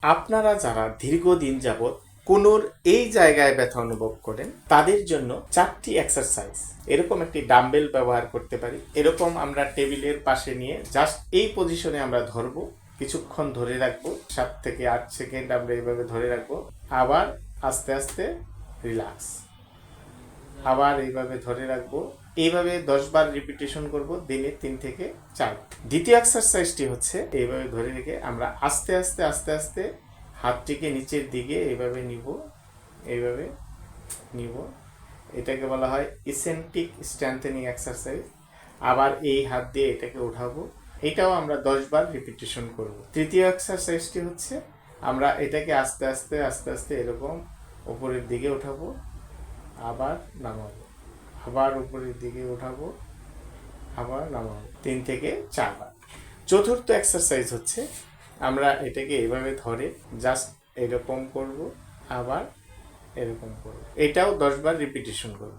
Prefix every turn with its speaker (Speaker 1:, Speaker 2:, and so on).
Speaker 1: আপনারা যারা দীর্ঘদিন যাবৎ কোনোর এই জায়গায় ব্যথা অনুভব করেন তাদের জন্য 4টি এক্সারসাইজ এরকম একটি ডাম্বেল ব্যবহার করতে পারি। এরকম আমরা টেবিলের পাশে নিয়ে জাস্ট এই পজিশনে আমরা ধরবো, কিছুক্ষণ ধরে রাখবো, 7 থেকে 8 সেকেন্ড আমরা এইভাবে ধরে রাখবো, আবার আস্তে আস্তে রিল্যাক্স, আবার এইভাবে ধরে রাখবো। এইভাবে 10 বার রিপিটেশন করব, দিনে 3 থেকে 4। দ্বিতীয় এক্সারসাইজটি হচ্ছে এইভাবে ধরে রেখে আমরা আস্তে আস্তে আস্তে আস্তে হাতটিকে নিচের দিকে এইভাবে নিব, এইভাবে নিব। এটাকে বলা হয় ইসেন্ট্রিক স্ট্রেংথেনিং এক্সারসাইজ। আবার এই হাত দিয়ে এটাকে উঠাবো, এটাও আমরা 10 বার রিপিটেশন করব। তৃতীয় এক্সারসাইজটি হচ্ছে আমরা এটাকে আস্তে আস্তে আস্তে আস্তে এরকম উপরের দিকে উঠাবো, আবার নামাবো, আবার উপরের দিকে উঠাবো, আবার নামাবো, 3 থেকে 4 বার। চতুর্থ এক্সারসাইজ হচ্ছে আমরা এটাকে এভাবে ধরে জাস্ট এরকম করব, আবার এরকম করব। এটাও 10 বার রিপিটেশন করব।